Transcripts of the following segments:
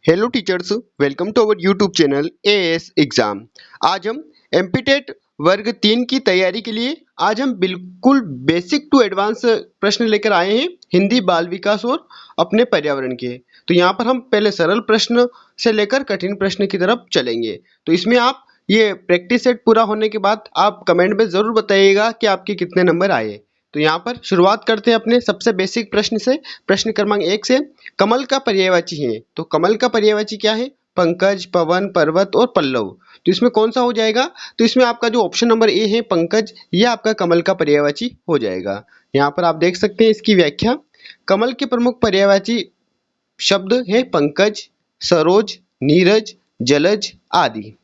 Hello teachers, welcome to our YouTube channel AS exam. आज हम MPTET वर्ग 3 की तैयारी के लिए आज हम बिल्कुल बेसिक टू एडवांस प्रश्न लेकर आए हैं हिंदी बाल विकास और अपने पर्यावरण के। तो यहाँ पर हम पहले सरल प्रश्न से लेकर कठिन प्रश्न की तरफ चलेंगे। तो इसमें आप ये प्रैक्टिस सेट पूरा होने के बाद आप कमेंट में ज़रूर बताइएगा कि आपके कितने नंबर आए। तो यहाँ पर शुरुआत करते हैं अपने सबसे बेसिक प्रश्न से। प्रश्न क्रमांक 1 से, कमल का पर्यायवाची है। तो कमल का पर्यायवाची क्या है? पंकज, पवन, पर्वत और पल्लव। तो इसमें कौन सा हो जाएगा? तो इसमें आपका जो ऑप्शन नंबर ए है पंकज, यह आपका कमल का पर्यायवाची हो जाएगा। यहाँ पर आप देख सकते हैं इसकी व्याख्या। कमल के प्रमुख पर्यायवाची शब्द है पंकज, सरोज, नीरज, जलज आदि।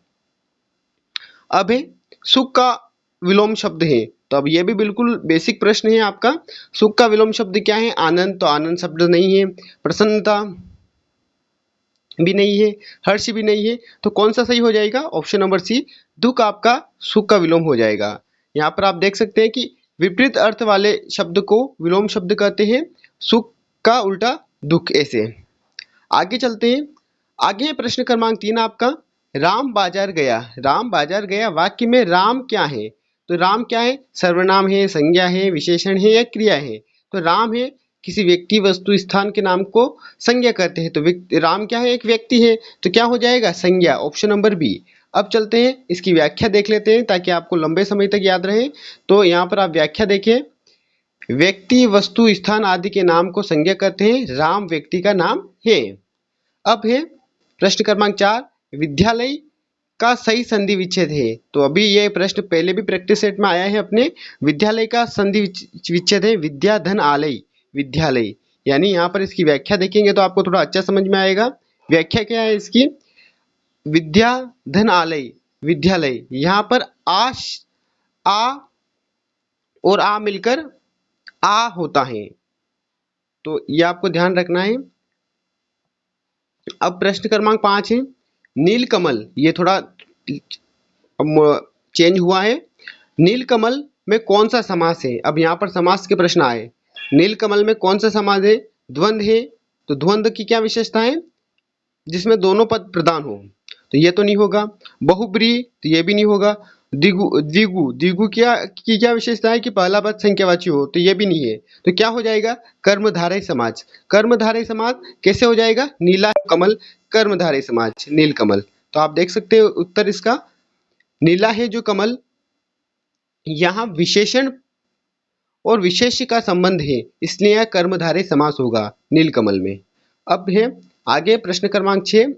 अब है सुख का विलोम शब्द है। तो अब ये भी बिल्कुल बेसिक प्रश्न है आपका। सुख का विलोम शब्द क्या है? आनंद। तो आनंद शब्द नहीं है। प्रसन्नता भी नहीं है, हर्ष भी नहीं है। तो कौन सा सही हो जाएगा? ऑप्शन नंबर सी, दुख आपका सुख का विलोम हो जाएगा। यहाँ पर आप देख सकते हैं कि विपरीत अर्थ वाले शब्द को विलोम शब्द कहते हैं। सुख का उल्टा दुख। ऐसे आगे चलते हैं। आगे है प्रश्न क्रमांक 3 आपका। राम बाजार गया। राम बाजार गया वाक्य में राम क्या है? तो राम क्या है? सर्वनाम है, संज्ञा है, विशेषण है या क्रिया है? तो राम है किसी व्यक्ति, वस्तु, स्थान के नाम को संज्ञा कहते हैं। तो राम क्या है? एक व्यक्ति है। तो क्या हो जाएगा? संज्ञा। Option number B. अब चलते हैं इसकी व्याख्या देख लेते हैं ताकि आपको लंबे समय तक याद रहे। तो यहाँ पर आप व्याख्या देखें। व्यक्ति, वस्तु, स्थान आदि के नाम को संज्ञा कहते हैं। राम व्यक्ति का नाम है। अब है प्रश्न क्रमांक 4, विद्यालय का सही संधि विच्छेद है। तो अभी ये प्रश्न पहले भी प्रैक्टिस सेट में आया है अपने। विद्यालय का संधि विच्छेद है विद्या धन आलय। विद्यालय यानी यहाँ पर इसकी व्याख्या देखेंगे तो आपको थोड़ा अच्छा समझ में आएगा। व्याख्या क्या है इसकी? विद्या धन आलय विद्यालय। यहाँ पर आ और आ मिलकर आ होता है। तो ये आपको ध्यान रखना है। अब प्रश्न क्रमांक 5 है, नीलकमल। ये थोड़ा चेंज हुआ है। नीलकमल में कौन सा समास है? अब यहाँ पर समास के प्रश्न आए। नीलकमल में कौन सा समास है? द्वंद्व है। तो द्वंद्व की क्या विशेषता है? जिसमें दोनों पद प्रधान हो। तो ये तो नहीं होगा। बहुब्रीहि, तो ये भी नहीं होगा। द्विगु द्विगु द्विगु क्या विशेषता है? कि पहला पद संख्यावाची हो। तो ये भी नहीं है। तो क्या हो जाएगा? कर्मधारय समाज। कर्मधारय समाज कैसे हो जाएगा? नीला कमल कर्मधारय समाज, नीलकमल। तो आप देख सकते हो उत्तर इसका नीला है जो कमल। यहाँ विशेषण और विशेष्य का संबंध है, इसलिए यह कर्मधारय समास होगा नीलकमल में। अब है आगे प्रश्न क्रमांक 6,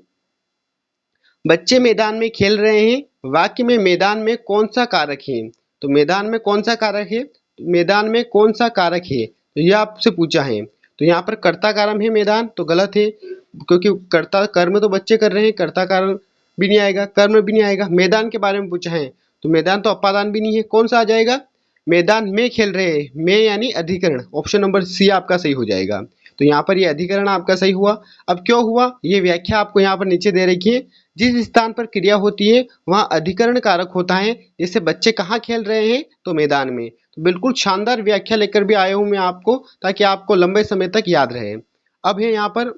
बच्चे मैदान में खेल रहे हैं। वाक्य में मैदान में कौन सा कारक है? तो मैदान में कौन सा कारक है? मैदान में कौन सा कारक है? तो यह आपसे पूछा है। तो यहाँ पर कर्ता कारम है मैदान, तो गलत है क्योंकि कर्ता कर्म तो बच्चे कर रहे हैं, कर्ता कारण भी नहीं आएगा, कर्म भी नहीं आएगा। मैदान के बारे में पूछा है तो मैदान तो अपादान भी नहीं है। कौन सा आ जाएगा? मैदान में खेल रहे हैं, में यानी अधिकरण। ऑप्शन नंबर सी आपका सही हो जाएगा। तो यहाँ पर ये अधिकरण आपका सही हुआ। अब क्यों हुआ ये व्याख्या आपको यहाँ पर नीचे दे रखी है। जिस स्थान पर क्रिया होती है वहाँ अधिकरण कारक होता है। जैसे बच्चे कहाँ खेल रहे हैं? तो मैदान में। तो बिल्कुल शानदार व्याख्या लेकर भी आया हूँ मैं आपको ताकि आपको लंबे समय तक याद रहे। अब है यहाँ पर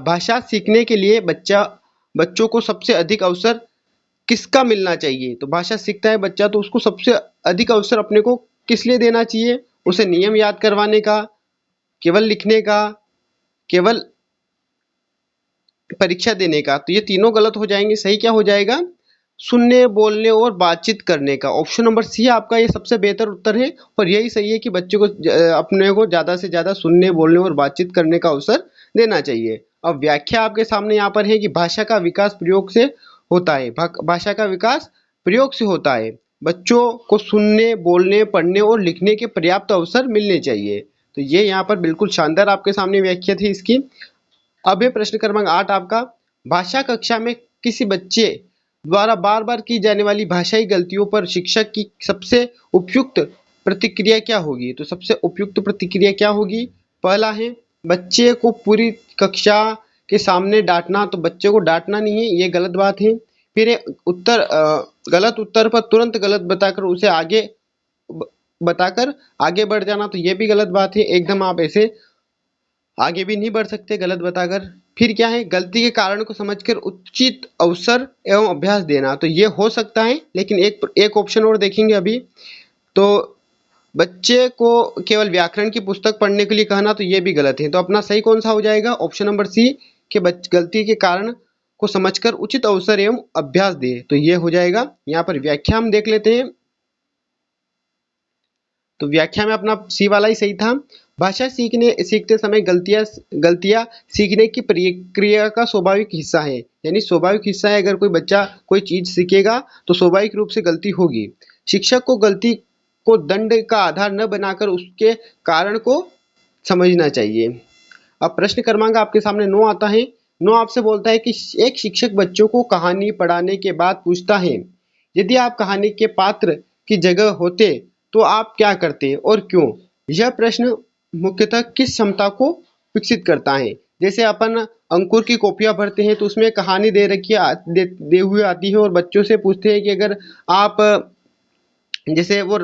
भाषा सीखने के लिए बच्चों को सबसे अधिक अवसर किसका मिलना चाहिए? तो भाषा सीखता है बच्चा तो उसको सबसे अधिक अवसर अपने को किस लिए देना चाहिए? उसे नियम याद करवाने का, केवल लिखने का, केवल परीक्षा देने का। तो ये तीनों गलत हो जाएंगे। सही क्या हो जाएगा? सुनने, बोलने और बातचीत करने का। ऑप्शन नंबर सी आपका ये सबसे बेहतर उत्तर है और यही सही है कि बच्चों को अपने को ज़्यादा से ज़्यादा सुनने, बोलने और बातचीत करने का अवसर देना चाहिए। अब व्याख्या आपके सामने यहाँ पर है कि भाषा का विकास प्रयोग से होता है। भाषा का विकास प्रयोग से होता है। बच्चों को सुनने, बोलने, पढ़ने और लिखने के पर्याप्त अवसर मिलने चाहिए। तो ये यहाँ पर बिल्कुल शानदार आपके सामने व्याख्या थी इसकी। अब है प्रश्न क्रमांक 8 आपका, भाषा कक्षा में किसी बच्चे द्वारा बार बार की जाने वाली भाषाई गलतियों पर शिक्षक की सबसे उपयुक्त प्रतिक्रिया क्या होगी? तो सबसे उपयुक्त प्रतिक्रिया क्या होगी? पहला है बच्चे को पूरी कक्षा के सामने डांटना। तो बच्चे को डांटना नहीं है, ये गलत बात है। फिर गलत उत्तर पर तुरंत गलत बताकर उसे आगे बढ़ जाना। तो ये भी गलत बात है। एकदम आप ऐसे आगे भी नहीं बढ़ सकते गलत बताकर। फिर क्या है, गलती के कारण को समझकर उचित अवसर एवं अभ्यास देना, तो ये हो सकता है, लेकिन एक ऑप्शन और देखेंगे अभी। तो बच्चे को केवल व्याकरण की पुस्तक पढ़ने के लिए कहना, तो ये भी गलत है। तो अपना सही कौन सा हो जाएगा, ऑप्शन नंबर सी, कि गलती के कारण को समझकर उचित अवसर एवं अभ्यास दे, तो ये हो जाएगा। यहाँ पर व्याख्या हम देख लेते हैं, तो व्याख्या में अपना सी वाला ही सही था। भाषा सीखते समय गलतियां सीखने की प्रक्रिया का स्वाभाविक हिस्सा है, यानी स्वाभाविक हिस्सा है। अगर कोई बच्चा कोई चीज सीखेगा तो स्वाभाविक रूप से गलती होगी। शिक्षक को गलती को दंड का आधार न बनाकर उसके कारण को समझना चाहिए। अब प्रश्न क्रमांक आपके सामने 9 आता है। 9 आपसे बोलता है कि एक शिक्षक बच्चों को कहानी पढ़ाने के बाद पूछता है, यदि आप कहानी के पात्र की जगह होते तो आप क्या करते और क्यों। यह प्रश्न मुख्यतः किस क्षमता को विकसित करता है। जैसे अपन अंकुर की कॉपियां भरते हैं तो उसमें कहानी दे रखी दे हुई आती है, और बच्चों से पूछते हैं कि अगर आप, जैसे वो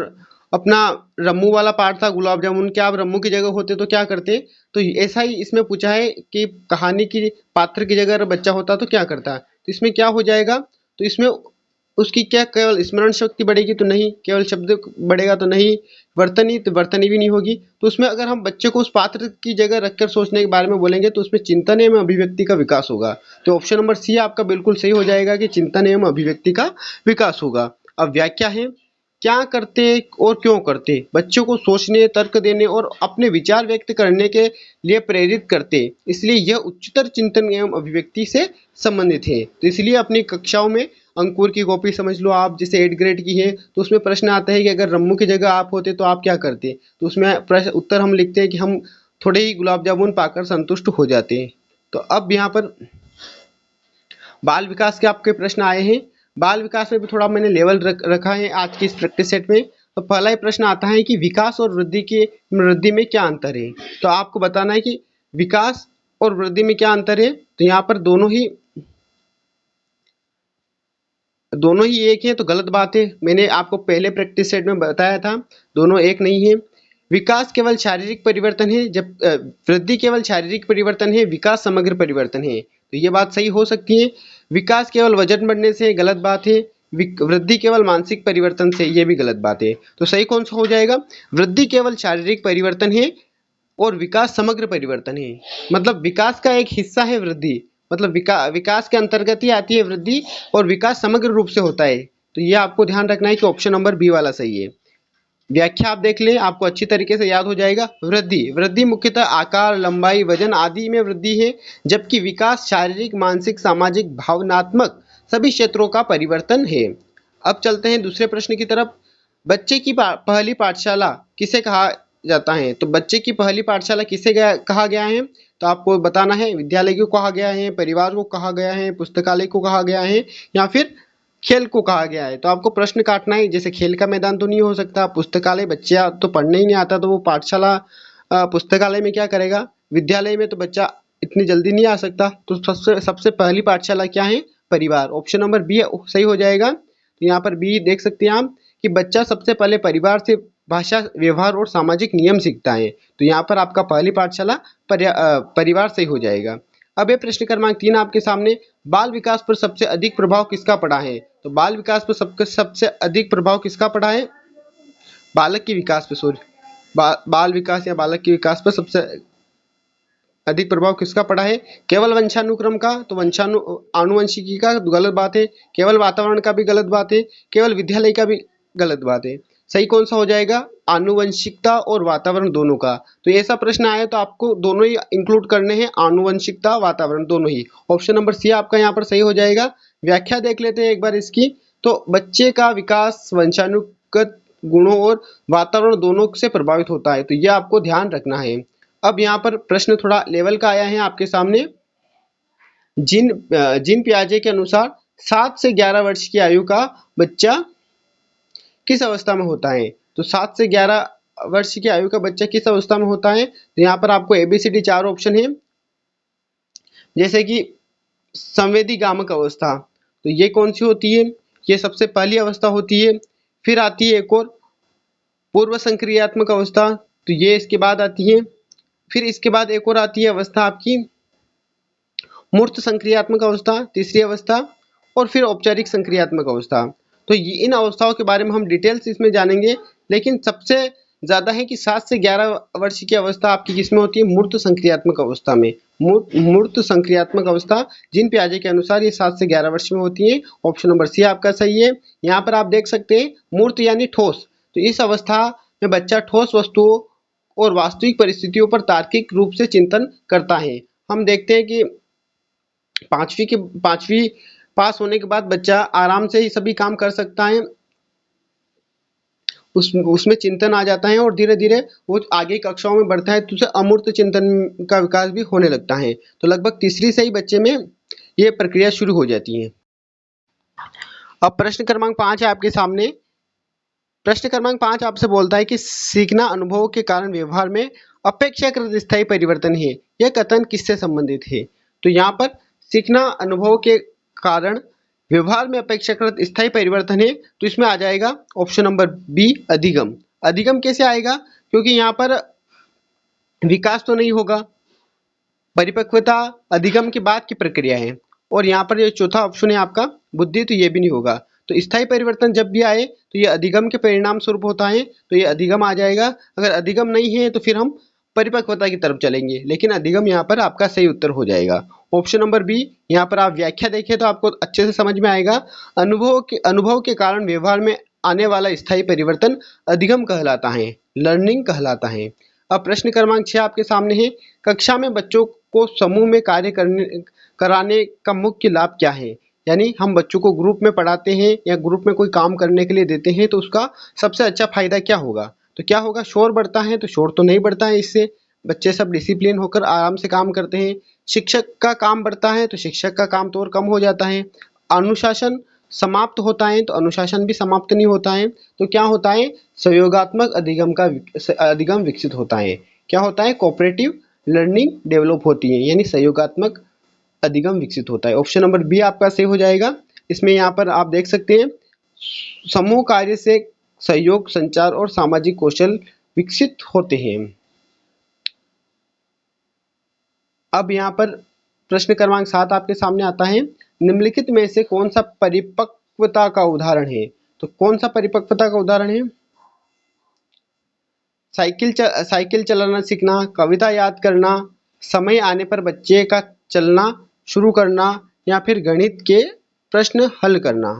अपना रम्मू वाला पार्ट था गुलाब जामुन, क्या आप रम्मू की जगह होते तो क्या करते। तो ऐसा ही इसमें पूछा है कि कहानी की पात्र की जगह अगर बच्चा होता तो क्या करता। तो इसमें क्या हो जाएगा, तो इसमें उसकी क्या केवल स्मरण शक्ति बढ़ेगी तो नहीं, केवल शब्द बढ़ेगा तो नहीं, वर्तनी तो वर्तनी भी नहीं होगी। तो उसमें अगर हम बच्चे को उस पात्र की जगह रखकर सोचने के बारे में बोलेंगे तो उसमें चिंतन एवं अभिव्यक्ति का विकास होगा। तो ऑप्शन नंबर सी आपका बिल्कुल सही हो जाएगा कि चिंतन एवं अभिव्यक्ति का विकास होगा। अब व्याख्या है, क्या करते और क्यों करते, बच्चों को सोचने, तर्क देने और अपने विचार व्यक्त करने के लिए प्रेरित करते, इसलिए यह उच्चतर चिंतन एवं अभिव्यक्ति से संबंधित है। तो इसलिए अपनी कक्षाओं में अंकुर की कॉपी समझ लो आप, जैसे 8 ग्रेड की है, तो उसमें प्रश्न आता है कि अगर रम्मू की जगह आप होते तो आप क्या करते। तो उसमें प्रश्न उत्तर हम लिखते हैं कि हम थोड़े ही गुलाब जामुन पाकर संतुष्ट हो जाते हैं। तो अब यहाँ पर बाल विकास के आपके प्रश्न आए हैं। बाल विकास में भी थोड़ा मैंने लेवल रखा है आज की इस प्रैक्टिस सेट में। तो पहला ही प्रश्न आता है कि विकास और वृद्धि में क्या अंतर है। तो आपको बताना है कि विकास और वृद्धि में क्या अंतर है। तो यहाँ पर दोनों ही एक है, तो गलत बात है। मैंने आपको पहले प्रैक्टिस सेट में बताया था दोनों एक नहीं है। विकास केवल शारीरिक परिवर्तन है, जब वृद्धि केवल शारीरिक परिवर्तन है, विकास समग्र परिवर्तन है। तो ये बात सही हो सकती है। विकास केवल वजन बढ़ने से, गलत बात है। वृद्धि केवल मानसिक परिवर्तन से, ये भी गलत बात है। तो सही कौन सा हो जाएगा, वृद्धि केवल शारीरिक परिवर्तन है और विकास समग्र परिवर्तन है। मतलब विकास का एक हिस्सा है वृद्धि, मतलब विकास के अंतर्गत ही आती है वृद्धि, और विकास समग्र रूप से होता है। तो ये आपको ध्यान रखना है कि ऑप्शन नंबर बी वाला सही है। व्याख्या आप देख लें, आपको अच्छी तरीके से याद हो जाएगा। वृद्धि मुख्यतः आकार, लंबाई, वजन आदि में वृद्धि है, जबकि विकास शारीरिक, मानसिक, सामाजिक, भावनात्मक सभी क्षेत्रों का परिवर्तन है। अब चलते हैं दूसरे प्रश्न की तरफ। बच्चे की पहली पाठशाला किसे कहा जाता है। तो बच्चे की पहली पाठशाला किसे कहा गया है। तो आपको बताना है, विद्यालय को कहा गया है, परिवार को कहा गया है, पुस्तकालय को कहा गया है, या फिर खेल को कहा गया है। तो आपको प्रश्न काटना है, जैसे खेल का मैदान तो नहीं हो सकता, पुस्तकालय बच्चा तो पढ़ने ही नहीं आता, तो वो पाठशाला पुस्तकालय में क्या करेगा, विद्यालय में तो बच्चा इतनी जल्दी नहीं आ सकता। तो सबसे सबसे पहली पाठशाला क्या है, परिवार। ऑप्शन नंबर बी सही हो जाएगा। तो यहाँ पर बी देख सकते हैं आप कि बच्चा सबसे पहले परिवार से भाषा, व्यवहार और सामाजिक नियम सीखता है। तो यहाँ पर आपका पहली पाठशाला परिवार से ही हो जाएगा। अब ये प्रश्न क्रमांक 3 आपके सामने, बाल विकास पर सबसे अधिक प्रभाव किसका पड़ा है। तो बाल विकास पर सबसे अधिक प्रभाव किसका पड़ा है, बालक के विकास पर, सॉरी, बाल विकास या बालक के विकास पर सबसे अधिक प्रभाव किसका पड़ा है, केवल वंशानुक्रम का। तो आनुवंशिकी का गलत बात है, केवल वातावरण का भी गलत बात है, केवल विद्यालय का भी गलत बात है। सही कौन सा हो जाएगा, आनुवंशिकता और वातावरण दोनों का। तो ऐसा प्रश्न आया तो आपको दोनों ही इंक्लूड करने हैं, आनुवंशिकता, वातावरण दोनों ही। ऑप्शन नंबर सी आपका यहाँ पर सही हो जाएगा। व्याख्या देख लेते हैं एक बार इसकी। तो बच्चे का विकास वंशानुगत गुणों और वातावरण दोनों से प्रभावित होता है, तो यह आपको ध्यान रखना है। अब यहाँ पर प्रश्न थोड़ा लेवल का आया है आपके सामने। जीन पियाजे के अनुसार 7 से 11 वर्ष की आयु का बच्चा किस अवस्था में होता है। तो 7 से 11 वर्ष की आयु का बच्चा किस अवस्था में होता है। तो यहाँ पर आपको ABCD 4 ऑप्शन है, जैसे कि संवेदी गामक अवस्था, तो ये कौन सी होती है, ये सबसे पहली अवस्था होती है। फिर आती है एक और पूर्व संक्रियात्मक अवस्था, तो ये इसके बाद आती है। फिर इसके बाद एक और आती है अवस्था आपकी मूर्त संक्रियात्मक अवस्था, तीसरी अवस्था, और फिर औपचारिक संक्रियात्मक अवस्था। तो इन अवस्थाओं के बारे में हम डिटेल्स इसमें जानेंगे, लेकिन सबसे ज़्यादा है कि 7 से 11 वर्ष की अवस्था आपकी किसमें होती है? मूर्त संक्रियात्मक अवस्था में। मूर्त संक्रियात्मक अवस्था जिन पियाजे के अनुसार ये 7 से 11 वर्ष में होती है। ऑप्शन नंबर सी आपका सही है। यहाँ पर आप देख सकते हैं मूर्त यानी ठोस, तो इस अवस्था में बच्चा ठोस वस्तुओं और वास्तविक परिस्थितियों पर तार्किक रूप से चिंतन करता है। हम देखते हैं कि पांचवी पास होने के बाद बच्चा आराम से ही सभी काम कर सकता है, उसमें चिंतन आ जाता है और धीरे धीरे वो आगे कक्षाओं में बढ़ता है तो उसे अमूर्त चिंतन का विकास भी होने लगता है। तो लगभग तीसरी से ही बच्चे में ये प्रक्रिया शुरू हो जाती है। अब प्रश्न क्रमांक 5 है आपके सामने। प्रश्न क्रमांक 5 आपसे बोलता है कि सीखना अनुभव के कारण व्यवहार में अपेक्षाकृत स्थायी परिवर्तन है। यह कथन किससे संबंधित है? तो यहाँ पर सीखना अनुभव के कारण व्यवहार में अपेक्षाकृत स्थायी परिवर्तन है, तो इसमें आ जाएगा ऑप्शन नंबर बी अधिगम। अधिगम कैसे आएगा? क्योंकि यहाँ पर विकास तो नहीं होगा, परिपक्वता अधिगम के बाद की प्रक्रिया है। और यहाँ पर ये चौथा ऑप्शन है आपका बुद्धि, तो ये भी नहीं होगा। तो स्थायी परिवर्तन जब भी आए तो ये अधिगम के परिणाम स्वरूप होता है, तो ये अधिगम आ जाएगा। अगर अधिगम नहीं है तो फिर हम परिपक्वता की तरफ चलेंगे, लेकिन अधिगम यहाँ पर आपका सही उत्तर हो जाएगा। Option number B. यहाँ पर आप व्याख्या देखें तो आपको अच्छे से समझ में आएगा। अनुभव के कारण व्यवहार में आने वाला स्थायी परिवर्तन अधिगम कहलाता है, लर्निंग कहलाता है। अब प्रश्न क्रमांक 6 आपके सामने है। कक्षा में बच्चों को समूह में कार्य कराने का मुख्य लाभ क्या है? यानी हम बच्चों को ग्रुप में पढ़ाते हैं या ग्रुप में कोई काम करने के लिए देते हैं तो उसका सबसे अच्छा फायदा क्या होगा? तो क्या होगा? शोर बढ़ता है? तो शोर तो नहीं बढ़ता है, इससे बच्चे सब डिसिप्लिन होकर आराम से काम करते हैं। शिक्षक का काम बढ़ता है? तो शिक्षक का काम तो और कम हो जाता है। अनुशासन समाप्त होता है? तो अनुशासन भी समाप्त नहीं होता है। तो क्या होता है? सहयोगात्मक अधिगम विकसित होता है। क्या होता है? कोऑपरेटिव लर्निंग डेवलप होती है, यानी सहयोगात्मक अधिगम विकसित होता है। ऑप्शन नंबर बी आपका सही हो जाएगा। इसमें यहाँ पर आप देख सकते हैं समूह कार्य से सहयोग, संचार और सामाजिक कौशल विकसित होते हैं। अब यहाँ पर प्रश्न क्रमांक 7 आपके सामने आता है। निम्नलिखित में से कौन सा परिपक्वता का उदाहरण है? तो कौन सा परिपक्वता का उदाहरण है? साइकिल चलाना सीखना, कविता याद करना, समय आने पर बच्चे का चलना शुरू करना, या फिर गणित के प्रश्न हल करना।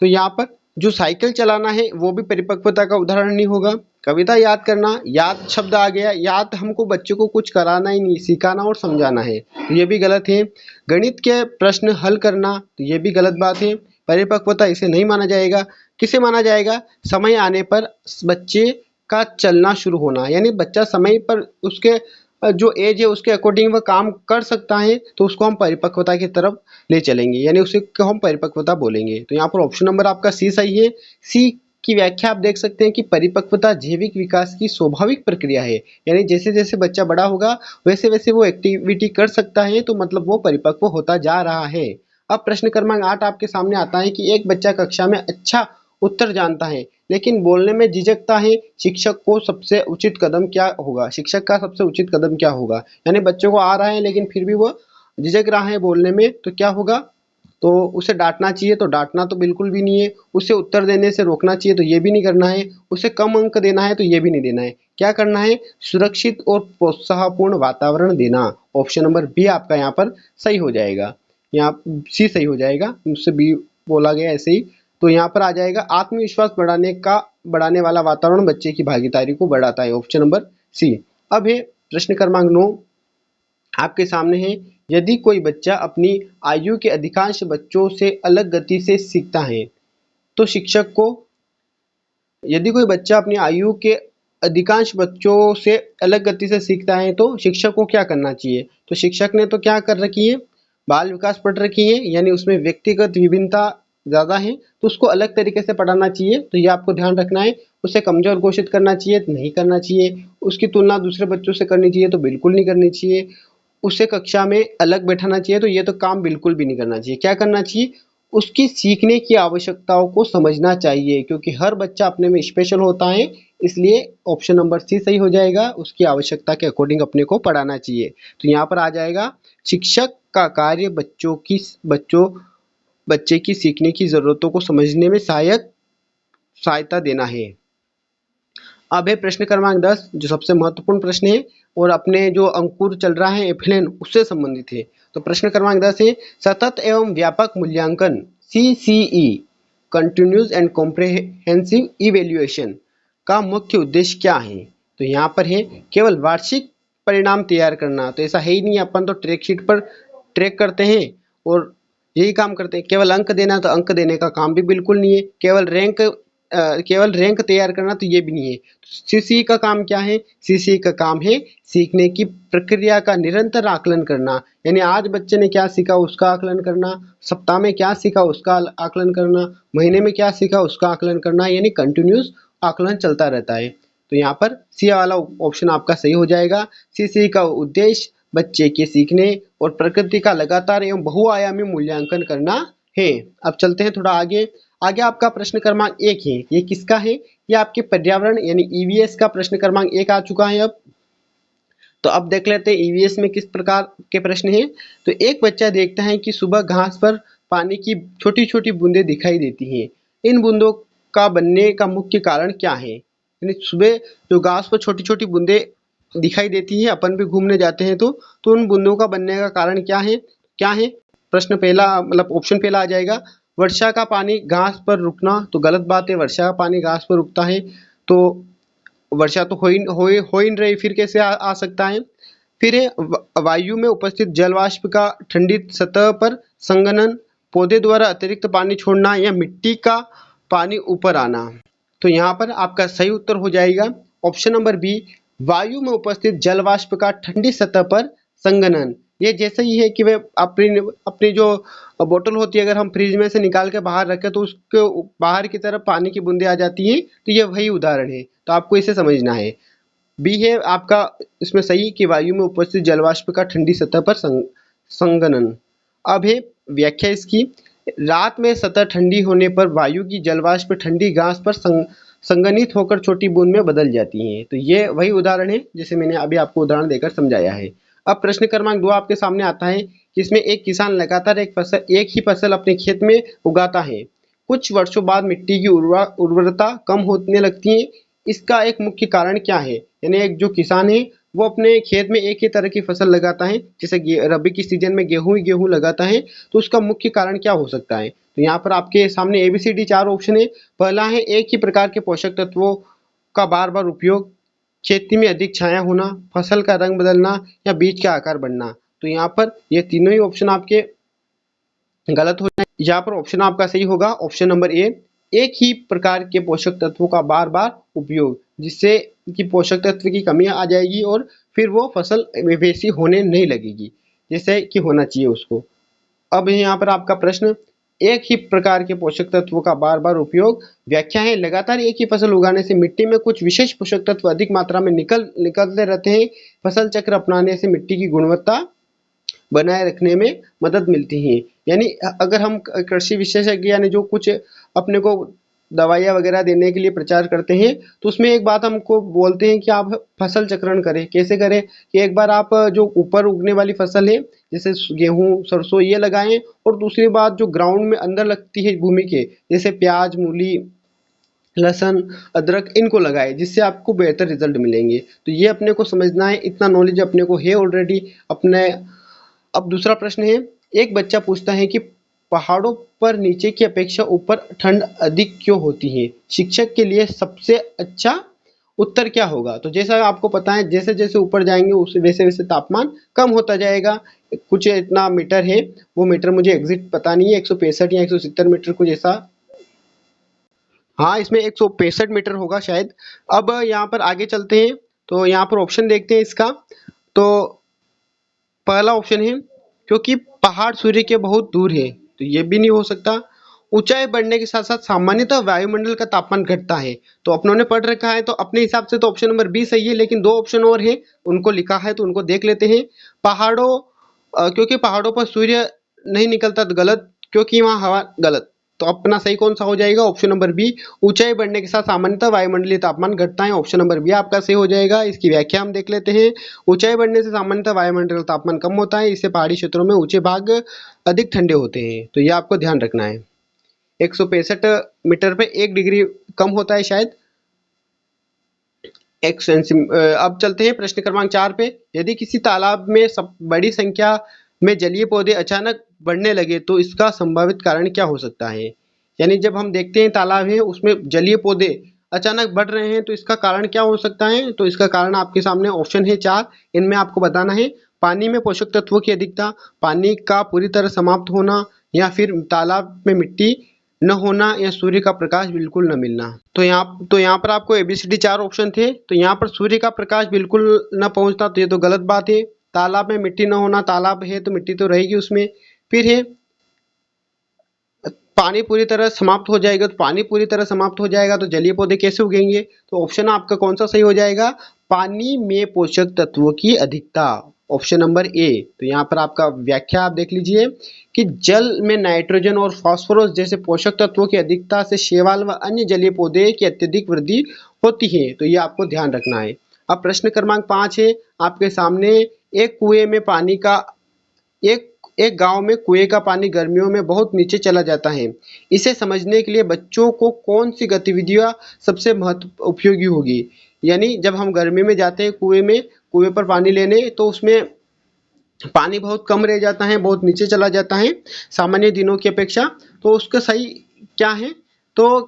तो यहाँ पर जो साइकिल चलाना है वो भी परिपक्वता का उदाहरण नहीं होगा। कविता याद करना, याद शब्द आ गया, याद हमको बच्चों को कुछ कराना ही नहीं, सिखाना और समझाना है, तो ये भी गलत है। गणित के प्रश्न हल करना, तो ये भी गलत बात है। परिपक्वता इसे नहीं माना जाएगा। किसे माना जाएगा? समय आने पर बच्चे का चलना शुरू होना, यानी बच्चा समय पर उसके जो एज है उसके अकॉर्डिंग वह काम कर सकता है, तो उसको हम परिपक्वता की तरफ ले चलेंगे, यानी उसे को हम परिपक्वता बोलेंगे। तो यहाँ पर ऑप्शन नंबर आपका सी सही है। सी की व्याख्या आप देख सकते हैं कि परिपक्वता जैविक विकास की स्वाभाविक प्रक्रिया है, यानी जैसे जैसे बच्चा बड़ा होगा वैसे वैसे वो एक्टिविटी कर सकता है, तो मतलब वो परिपक्व होता जा रहा है। अब प्रश्न क्रमांक 8 आपके सामने आता है कि एक बच्चा कक्षा में अच्छा उत्तर जानता है लेकिन बोलने में झिझकता है, शिक्षक को सबसे उचित कदम क्या होगा? शिक्षक का सबसे उचित कदम क्या होगा? यानी बच्चों को आ रहा है लेकिन फिर भी वो झिझक रहा है बोलने में, तो क्या होगा? तो उसे डांटना चाहिए? तो डांटना तो बिल्कुल भी नहीं है। उसे उत्तर देने से रोकना चाहिए? तो ये भी नहीं करना है। उसे कम अंक देना है? तो ये भी नहीं देना है। क्या करना है? सुरक्षित और प्रोत्साहपूर्ण वातावरण देना। ऑप्शन नंबर बी आपका यहाँ पर सही हो जाएगा। यहाँ सी सही हो जाएगा, मुझसे बी बोला गया ऐसे ही। तो यहाँ पर आ जाएगा आत्मविश्वास बढ़ाने वाला वातावरण बच्चे की भागीदारी को बढ़ाता है। Option number C. अब है प्रश्न क्रमांक 9 आपके सामने है। यदि कोई बच्चा अपनी आयु के अधिकांश बच्चों से अलग गति से सीखता है तो शिक्षक को यदि कोई बच्चा अपनी आयु के अधिकांश बच्चों से अलग गति से सीखता है तो शिक्षक को क्या करना चाहिए? तो शिक्षक ने तो क्या कर रखी है? बाल विकास पढ़ रखी है, यानी उसमें व्यक्तिगत विभिन्नता ज़्यादा है, तो उसको अलग तरीके से पढ़ाना चाहिए। तो ये आपको ध्यान रखना है। उसे कमज़ोर घोषित करना चाहिए? नहीं करना चाहिए। उसकी तुलना दूसरे बच्चों से करनी चाहिए? तो बिल्कुल नहीं करनी चाहिए। उसे कक्षा में अलग बैठाना चाहिए? तो ये तो काम बिल्कुल भी नहीं करना चाहिए। क्या करना चाहिए? उसकी सीखने की आवश्यकताओं को समझना चाहिए, क्योंकि हर बच्चा अपने में स्पेशल होता है, इसलिए ऑप्शन नंबर सी सही हो जाएगा। उसकी आवश्यकता के अकॉर्डिंग अपने को पढ़ाना चाहिए। तो यहाँ पर आ जाएगा शिक्षक का कार्य बच्चे की सीखने की ज़रूरतों को समझने में सहायता देना है। अब है प्रश्न क्रमांक 10 जो सबसे महत्वपूर्ण प्रश्न है और अपने जो अंकुर चल रहा है एफएलएन उससे संबंधित है। तो प्रश्न क्रमांक 10 है सतत एवं व्यापक मूल्यांकन CCE continuous and comprehensive evaluation का मुख्य उद्देश्य क्या है। तो यहाँ पर है केवल वार्षिक परिणाम तैयार करना, तो ऐसा है ही नहीं। अपन तो ट्रैक शीट पर ट्रैक करते हैं और यही काम करते हैं। केवल अंक देना, तो अंक देने का काम भी बिल्कुल नहीं है। केवल रैंक तैयार करना, तो ये भी नहीं है। सीसीई का काम क्या है? सीसीई का काम है सीखने की प्रक्रिया का निरंतर आकलन करना, यानी आज बच्चे ने क्या सीखा उसका आकलन करना, सप्ताह में क्या सीखा उसका आकलन करना, महीने में क्या सीखा उसका आकलन करना, यानी कंटिन्यूस आकलन चलता रहता है। तो यहाँ पर सी वाला ऑप्शन आपका सही हो जाएगा। सीसीई का उद्देश्य बच्चे के सीखने और प्रकृति का लगातार एवं बहुआयामी मूल्यांकन करना है। अब चलते हैं थोड़ा आगे। आगे आपका प्रश्न क्रमांक 1 है, ये किसका है? ये आपके पर्यावरण यानी ईवीएस का प्रश्न क्रमांक 1 आ चुका है। अब तो अब देख लेते हैं ईवीएस में किस प्रकार के प्रश्न हैं। तो एक बच्चा देखता है कि सुबह घास पर पानी की छोटी छोटी बूंदें दिखाई देती हैं। इन बूंदों का बनने का मुख्य कारण क्या है? यानी सुबह जो घास पर छोटी छोटी बूंदें दिखाई देती हैं, अपन भी घूमने जाते हैं तो उन बूंदों का बनने का कारण क्या है? प्रश्न पहला मतलब ऑप्शन पहला आ जाएगा वर्षा का पानी घास पर रुकना। तो गलत बात है, वर्षा का पानी घास पर रुकता है तो वर्षा तो हो ही नहीं रही, फिर कैसे आ सकता है? फिर है वायु में उपस्थित जल वाष्प का ठंडी सतह पर संघनन, पौधे द्वारा अतिरिक्त पानी छोड़ना या मिट्टी का पानी ऊपर आना। तो यहाँ पर आपका सही उत्तर हो जाएगा ऑप्शन नंबर बी, वायु में उपस्थित जल वाष्प का ठंडी सतह पर संघनन। ये जैसे ही है कि वे अपनी जो बोतल होती है अगर हम फ्रिज में से निकाल के बाहर रखें तो उसके बाहर की तरफ पानी की बूंदें आ जाती हैं, तो ये वही उदाहरण है। तो आपको इसे समझना है। बी है आपका इसमें सही कि वायु में उपस्थित जलवाष्प का ठंडी सतह पर संघनन। अब है व्याख्या इसकी, रात में सतह ठंडी होने पर वायु की जलवाष्प ठंडी घास पर संघनित होकर छोटी बूंद में बदल जाती हैं। तो ये वही उदाहरण है जैसे मैंने अभी आपको उदाहरण देकर समझाया है। अब प्रश्न क्रमांक 2 आपके सामने आता है कि इसमें एक किसान लगातार एक ही फसल अपने खेत में उगाता है। कुछ वर्षों बाद मिट्टी की उर्वरता कम होने लगती है। इसका एक मुख्य कारण क्या है? यानी एक जो किसान है वो अपने खेत में एक ही तरह की फसल लगाता है, जैसे रबी की सीजन में गेहूं लगाता है, तो उसका मुख्य कारण क्या हो सकता है? तो यहाँ पर आपके सामने ABCD 4 ऑप्शन है। पहला है एक ही प्रकार के पोषक तत्वों का बार बार उपयोग, खेती में अधिक छाया होना, फसल का रंग बदलना या बीज का आकार बढ़ना। तो यहाँ पर ये तीनों ही ऑप्शन आपके गलत हो जाए। यहाँ पर ऑप्शन आपका सही होगा ऑप्शन नंबर ए, एक ही प्रकार के पोषक तत्वों का बार बार उपयोग, जिससे कि पोषक तत्व की कमी आ जाएगी और फिर वो फसल वैसी होने नहीं लगेगी जैसे कि होना चाहिए उसको। अब यहाँ पर आपका प्रश्न, एक ही प्रकार के पोषक तत्वों का बार बार उपयोग। व्याख्या है लगातार एक ही फसल उगाने से मिट्टी में कुछ विशेष पोषक तत्व अधिक मात्रा में निकलते रहते हैं। फसल चक्र अपनाने से मिट्टी की गुणवत्ता बनाए रखने में मदद मिलती है। यानी अगर हम कृषि विशेषज्ञ यानी जो कुछ अपने को दवाइयाँ वगैरह देने के लिए प्रचार करते हैं तो उसमें एक बात हमको बोलते हैं कि आप फसल चक्रण करें। कैसे करें कि एक बार आप जो ऊपर उगने वाली फसल है जैसे गेहूं सरसों ये लगाएं और दूसरी बात जो ग्राउंड में अंदर लगती है भूमि के जैसे प्याज मूली लहसुन अदरक इनको लगाए, जिससे आपको बेहतर रिजल्ट मिलेंगे। तो ये अपने को समझना है, इतना नॉलेज अपने को है ऑलरेडी अपने। अब दूसरा प्रश्न है, एक बच्चा पूछता है कि पहाड़ों पर नीचे की अपेक्षा ऊपर ठंड अधिक क्यों होती है? शिक्षक के लिए सबसे अच्छा उत्तर क्या होगा? तो जैसा आपको पता है जैसे जैसे ऊपर जाएंगे उस वैसे वैसे तापमान कम होता जाएगा। कुछ इतना मीटर है, वो मीटर मुझे एग्जैक्ट पता नहीं है, 165 या 170 मीटर कुछ ऐसा। हाँ, इसमें 165 मीटर होगा शायद। अब यहाँ पर आगे चलते हैं तो यहाँ पर ऑप्शन देखते हैं इसका। तो पहला ऑप्शन है क्योंकि पहाड़ सूर्य के बहुत दूर है, तो ये भी नहीं हो सकता। ऊंचाई बढ़ने के साथ साथ सामान्यतः वायुमंडल का तापमान घटता है, तो अपनों ने पढ़ रखा है तो अपने हिसाब से तो ऑप्शन नंबर बी सही है, लेकिन दो ऑप्शन और है उनको लिखा है तो उनको देख लेते हैं। क्योंकि पहाड़ों पर सूर्य नहीं निकलता तो गलत, क्योंकि वहाँ हवा गलत। तो अपना सही कौन सा हो जाएगा? ऑप्शन नंबर बी, ऊंचाई बढ़ने के साथ सामान्यतः वायुमंडलीय तापमान घटता है। ऑप्शन नंबर बी आपका सही हो जाएगा। इसकी व्याख्या हम देख लेते हैं। ऊंचाई बढ़ने से सामान्यतः वायुमंडलीय तापमान कम होता है, इससे पहाड़ी क्षेत्रों में ऊंचे भाग अधिक ठंडे होते हैं। तो ये आपको ध्यान रखना है। 165 मीटर पे 1 डिग्री कम होता है शायद। अब चलते हैं प्रश्न क्रमांक 4 पे। यदि किसी तालाब में बड़ी संख्या में जलीय पौधे अचानक बढ़ने लगे तो इसका संभावित कारण क्या हो सकता है? यानी जब हम देखते हैं तालाब है उसमें जलीय पौधे अचानक बढ़ रहे हैं तो इसका कारण क्या हो सकता है? तो इसका कारण आपके सामने ऑप्शन है 4। इनमें आपको बताना है पानी में पोषक तत्वों की अधिकता, पानी का पूरी तरह समाप्त होना, या फिर तालाब में मिट्टी न होना, या सूर्य का प्रकाश बिल्कुल न मिलना। तो यहाँ पर आपको ABCD 4 ऑप्शन थे। तो यहाँ पर सूर्य का प्रकाश बिल्कुल न पहुंचना, तो ये तो गलत बात है। तालाब में मिट्टी न होना, तालाब है तो मिट्टी तो रहेगी उसमें। फिर है पानी पूरी तरह समाप्त हो जाएगा, तो पानी पूरी तरह समाप्त हो जाएगा तो जलीय पौधे कैसे उगेंगे? तो ऑप्शन आपका कौन सा सही हो जाएगा? पानी में पोषक तत्वों की अधिकता, ऑप्शन नंबर ए। तो यहाँ पर आपका व्याख्या आप देख लीजिए कि जल में नाइट्रोजन और फास्फोरस जैसे पोषक तत्वों की अधिकता से शैवाल व अन्य जलीय पौधे की अत्यधिक वृद्धि होती है। तो ये आपको ध्यान रखना है। अब प्रश्न क्रमांक 5 है आपके सामने। एक कुएं में पानी का एक एक गांव में कुएं का पानी गर्मियों में बहुत नीचे चला जाता है। इसे समझने के लिए बच्चों को कौन सी गतिविधियां सबसे महत्व उपयोगी होगी? यानी जब हम गर्मी में जाते हैं कुएं पर पानी लेने, तो उसमें पानी बहुत कम रह जाता है, बहुत नीचे चला जाता है सामान्य दिनों की अपेक्षा। तो उसका सही क्या है? तो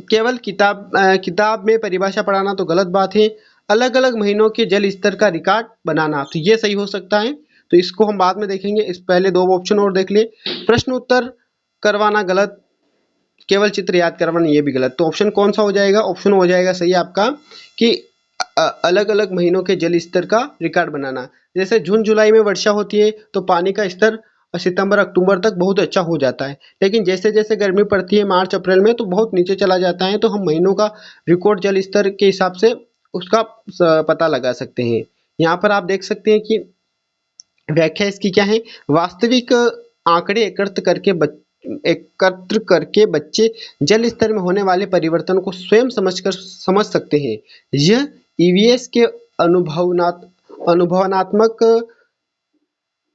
केवल किताब में परिभाषा पढ़ाना तो गलत बात है। अलग अलग महीनों के जल स्तर का रिकॉर्ड बनाना, तो ये सही हो सकता है। तो इसको हम बाद में देखेंगे, इस पहले 2 ऑप्शन और देख ले। प्रश्न उत्तर करवाना गलत, केवल चित्र याद करवाना ये भी गलत। तो ऑप्शन कौन सा हो जाएगा? ऑप्शन हो जाएगा सही आपका कि अलग अलग महीनों के जल स्तर का रिकॉर्ड बनाना। जैसे जून जुलाई में वर्षा होती है तो पानी का स्तर सितंबर अक्टूबर तक बहुत अच्छा हो जाता है, लेकिन जैसे जैसे गर्मी पड़ती है मार्च अप्रैल में तो बहुत नीचे चला जाता है। तो हम महीनों का रिकॉर्ड जल स्तर के हिसाब से उसका पता लगा सकते हैं। यहाँ पर आप देख सकते हैं कि व्याख्या इसकी क्या है? वास्तविक आंकड़े एकत्र करके बच्चे जल स्तर में होने वाले परिवर्तन को स्वयं समझ सकते हैं। यह EVS के अनुभवनात्मक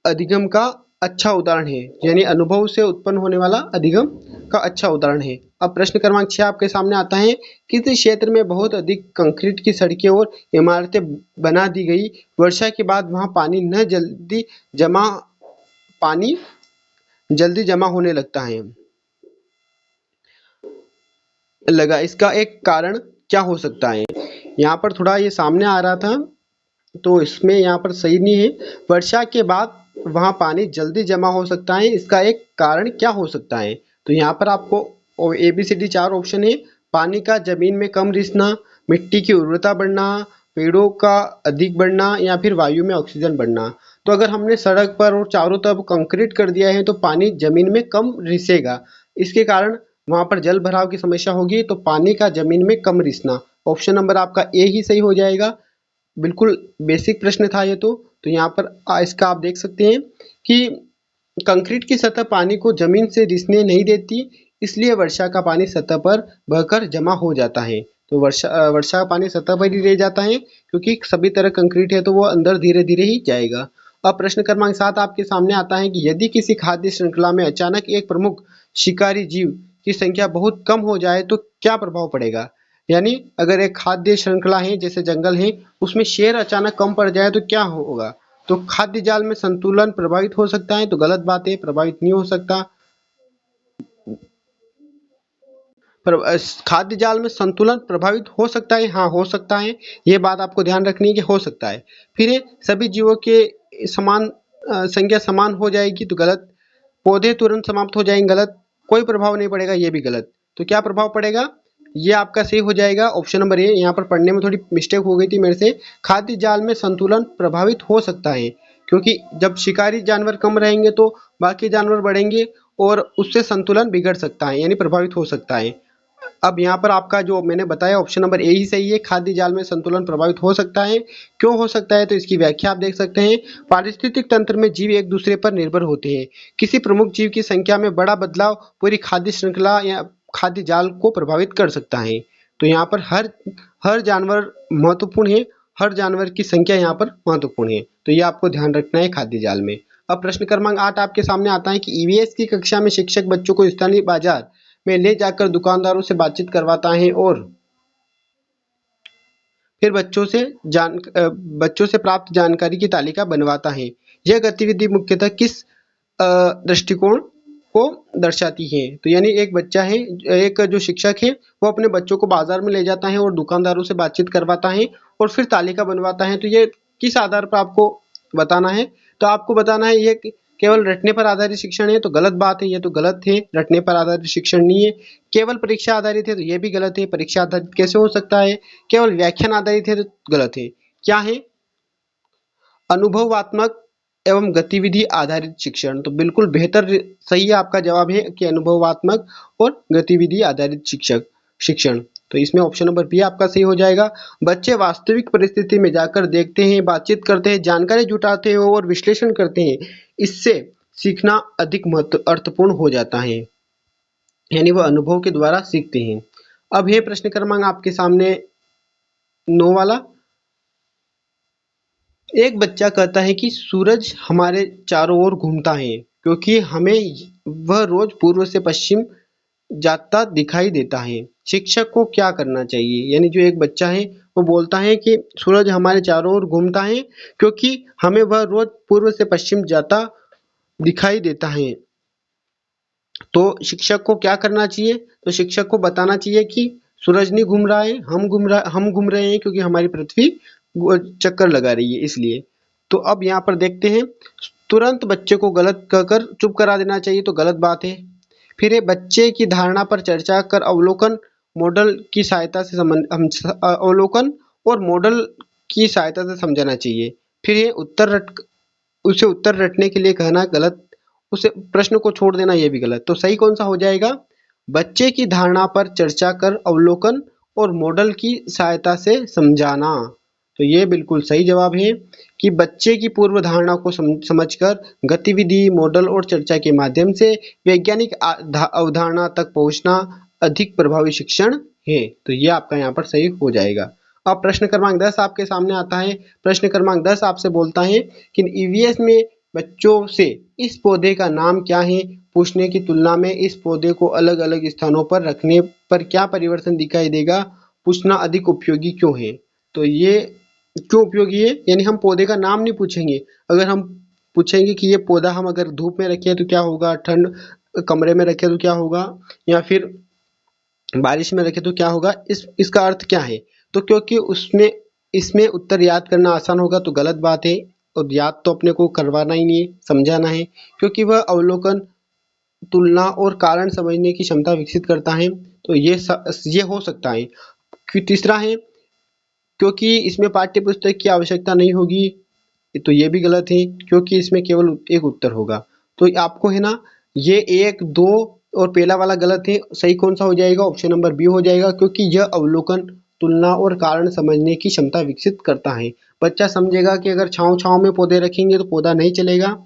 अधिगम का अच्छा उदाहरण है, यानी अनुभव से उत्पन्न होने वाला अधिगम का अच्छा उदाहरण है। अब प्रश्न क्रमांक 6 आपके सामने आता है। किसी क्षेत्र में बहुत अधिक कंक्रीट की सड़कें और इमारतें बना दी गई, वर्षा के बाद वहां पानी जल्दी जमा होने लगता है लगा। इसका एक कारण क्या हो सकता है? यहाँ पर थोड़ा ये सामने आ रहा था तो इसमें यहाँ पर सही नहीं है। वर्षा के बाद वहाँ पानी जल्दी जमा हो सकता है, इसका एक कारण क्या हो सकता है? तो यहाँ पर आपको ABCD 4 ऑप्शन है। पानी का जमीन में कम रिसना, मिट्टी की उर्वरता बढ़ना, पेड़ों का अधिक बढ़ना, या फिर वायु में ऑक्सीजन बढ़ना। तो अगर हमने सड़क पर और चारों तरफ कंक्रीट कर दिया है तो पानी जमीन में कम रिसेगा, इसके कारण वहां पर जल भराव की समस्या होगी। तो पानी का जमीन में कम रिसना, ऑप्शन नंबर आपका ए ही सही हो जाएगा। बिल्कुल बेसिक प्रश्न था ये तो यहाँ पर इसका आप देख सकते हैं कि कंक्रीट की सतह पानी को जमीन से रिसने नहीं देती, इसलिए वर्षा का पानी सतह पर बहकर जमा हो जाता है। तो वर्षा का पानी सतह पर ही रह जाता है क्योंकि सभी तरह कंक्रीट है तो वो अंदर धीरे धीरे ही जाएगा। अब प्रश्न क्रमांक 7 आपके सामने आता है कि यदि किसी खाद्य श्रृंखला में अचानक एक प्रमुख शिकारी जीव की संख्या बहुत कम हो जाए तो क्या प्रभाव पड़ेगा? यानी अगर एक खाद्य श्रृंखला है जैसे जंगल है, उसमें शेर अचानक कम पड़ जाए तो क्या होगा? तो खाद्य जाल में संतुलन प्रभावित हो सकता है, तो गलत बात है, प्रभावित नहीं हो सकता। खाद्य जाल में संतुलन प्रभावित हो सकता है, हाँ हो सकता है, ये बात आपको ध्यान रखनी है कि हो सकता है। फिर सभी जीवों के समान संख्या समान हो जाएगी, तो गलत। पौधे तुरंत समाप्त हो जाएंगे, गलत। कोई प्रभाव नहीं पड़ेगा, ये भी गलत। तो क्या प्रभाव पड़ेगा? ये आपका सही हो जाएगा ऑप्शन नंबर ए। यहाँ पर पढ़ने में थोड़ी मिस्टेक हो गई थी मेरे से। खाद्य जाल में संतुलन प्रभावित हो सकता है क्योंकि जब शिकारी जानवर कम रहेंगे तो बाकी जानवर बढ़ेंगे और उससे संतुलन बिगड़ सकता है, यानी प्रभावित हो सकता है। अब यहाँ पर आपका जो मैंने बताया ऑप्शन नंबर ए ही सही है। खाद्य जाल में संतुलन प्रभावित हो सकता है। क्यों हो सकता है, तो इसकी व्याख्या आप देख सकते हैं। पारिस्थितिक तंत्र में जीव एक दूसरे पर निर्भर होते हैं। किसी प्रमुख जीव की संख्या में बड़ा बदलाव पूरी खाद्य श्रृंखला या खाद्य जाल को प्रभावित कर सकता है। तो यहाँ पर हर जानवर महत्वपूर्ण है, हर जानवर की संख्या यहाँ पर महत्वपूर्ण है। तो ये आपको ध्यान रखना है खाद्य जाल में। अब प्रश्न क्रमांक 8 आपके सामने आता है कि ईवीएस की कक्षा में शिक्षक बच्चों को स्थानीय बाजार में ले जाकर दुकानदारों से बातचीत करवाता है और फिर बच्चों से प्राप्त जानकारी की तालिका बनवाता है। यह गतिविधि मुख्यतः किस दृष्टिकोण को दर्शाती है? तो यानी एक बच्चा है, एक जो शिक्षक है वो अपने बच्चों को बाजार में ले जाता है और दुकानदारों से बातचीत करवाता है और फिर तालिका बनवाता है। तो ये किस आधार पर आपको बताना है? तो आपको बताना है ये केवल रटने पर आधारित शिक्षण है, तो गलत बात है, ये तो गलत है। रटने पर आधारित शिक्षण नहीं है। केवल परीक्षा आधारित है, तो ये भी गलत है। परीक्षा आधारित कैसे हो सकता है? केवल व्याख्यान आधारित है, तो गलत है। क्या है? अनुभवात्मक एवं गतिविधि आधारित शिक्षण। तो बिल्कुल बेहतर सही है, आपका जवाब है कि अनुभवात्मक और गतिविधि आधारित शिक्षण। तो इसमें ऑप्शन नंबर बी आपका सही हो जाएगा। बच्चे वास्तविक परिस्थिति में जाकर देखते हैं, बातचीत करते हैं, जानकारी जुटाते हैं और विश्लेषण करते हैं। इससे सीखना अधिक अर्थपूर्ण हो जाता है, यानी वह अनुभव के द्वारा सीखते हैं। अब यह प्रश्न क्रमांक आपके सामने 9 वाला। एक बच्चा कहता है कि सूरज हमारे चारों ओर घूमता है क्योंकि हमें वह रोज पूर्व से पश्चिम जाता दिखाई देता है। शिक्षक को क्या करना चाहिए? यानी जो एक बच्चा है वो बोलता है कि सूरज हमारे चारों ओर घूमता है क्योंकि हमें वह रोज पूर्व से पश्चिम जाता दिखाई देता है। तो शिक्षक को क्या करना चाहिए? तो शिक्षक को बताना चाहिए कि सूरज नहीं घूम रहा है, हम घूम रहे हैं क्योंकि हमारी पृथ्वी चक्कर लगा रही है इसलिए। तो अब यहाँ पर देखते हैं, तुरंत बच्चे को गलत कहकर चुप करा देना चाहिए, तो गलत बात है। फिर ये बच्चे की धारणा पर चर्चा कर अवलोकन मॉडल की सहायता से अवलोकन और मॉडल की सहायता से समझाना चाहिए। फिर ये उसे उत्तर रटने के लिए कहना गलत, उसे प्रश्न को छोड़ देना ये भी गलत। तो सही कौन सा हो जाएगा? बच्चे की धारणा पर चर्चा कर अवलोकन और मॉडल की सहायता से समझाना। तो ये बिल्कुल सही जवाब है कि बच्चे की पूर्व धारणा को समझकर गतिविधि, मॉडल और चर्चा के माध्यम से वैज्ञानिक अवधारणा तक पहुंचना अधिक प्रभावी शिक्षण है। तो ये आपका यहाँ पर सही हो जाएगा। अब प्रश्न क्रमांक 10 आपके सामने आता है। प्रश्न क्रमांक 10 आपसे बोलता है कि ईवीएस में बच्चों से इस पौधे का नाम क्या है पूछने की तुलना में इस पौधे को अलग अलग स्थानों पर रखने पर क्या परिवर्तन दिखाई देगा पूछना अधिक उपयोगी क्यों है? तो ये क्यों उपयोगी है? यानी हम पौधे का नाम नहीं पूछेंगे। अगर हम पूछेंगे कि ये पौधा हम अगर धूप में रखें तो क्या होगा, ठंड कमरे में रखें तो क्या होगा, या फिर बारिश में रखें तो क्या होगा, इसका अर्थ क्या है? तो क्योंकि इसमें उत्तर याद करना आसान होगा, तो गलत बात है। और याद तो अपने को करवाना ही नहीं है, समझाना है, क्योंकि वह अवलोकन, तुलना और कारण समझने की क्षमता विकसित करता है। तो ये हो सकता है। तीसरा है क्योंकि इसमें पाठ्य पुस्तक की आवश्यकता नहीं होगी, तो ये भी गलत है क्योंकि इसमें केवल एक उत्तर होगा। तो आपको है ना, ये 1, 2 और पहला वाला गलत है। सही कौन सा हो जाएगा? ऑप्शन नंबर बी हो जाएगा, क्योंकि यह अवलोकन, तुलना और कारण समझने की क्षमता विकसित करता है। बच्चा समझेगा कि अगर छांव में पौधे रखेंगे तो पौधा नहीं चलेगा,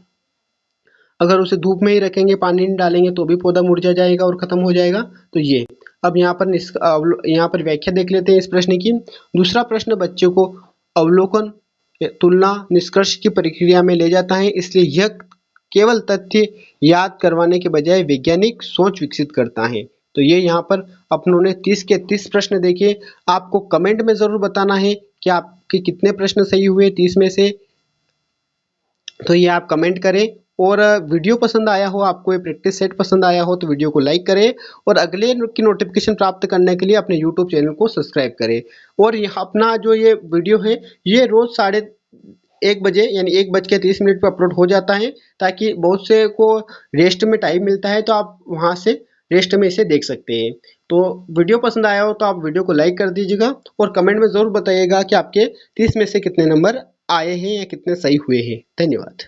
अगर उसे धूप में ही रखेंगे, पानी नहीं डालेंगे तो भी पौधा मुरझा जाएगा और खत्म हो जाएगा। तो ये अब यहाँ पर व्याख्या देख लेते हैं इस प्रश्न की। दूसरा प्रश्न बच्चे को अवलोकन, तुलना, निष्कर्ष की प्रक्रिया में ले जाता है, इसलिए यह केवल तथ्य याद करवाने के बजाय वैज्ञानिक सोच विकसित करता है। तो ये यहाँ पर अपनों ने 30 के 30 प्रश्न देखे। आपको कमेंट में जरूर बताना है कि आपके कितने प्रश्न सही हुए 30 में से। तो ये आप कमेंट करें, और वीडियो पसंद आया हो, आपको ये प्रैक्टिस सेट पसंद आया हो तो वीडियो को लाइक करें, और अगले की नोटिफिकेशन प्राप्त करने के लिए अपने यूट्यूब चैनल को सब्सक्राइब करें। और अपना जो ये वीडियो है ये रोज 1:30 बजे यानी 1:30 पर अपलोड हो जाता है, ताकि बहुत से को रेस्ट में टाइम मिलता है तो आप वहाँ से रेस्ट में इसे देख सकते हैं। तो वीडियो पसंद आया हो तो आप वीडियो को लाइक कर दीजिएगा, और कमेंट में ज़रूर बताइएगा कि आपके 30 में से कितने नंबर आए हैं या कितने सही हुए हैं। धन्यवाद।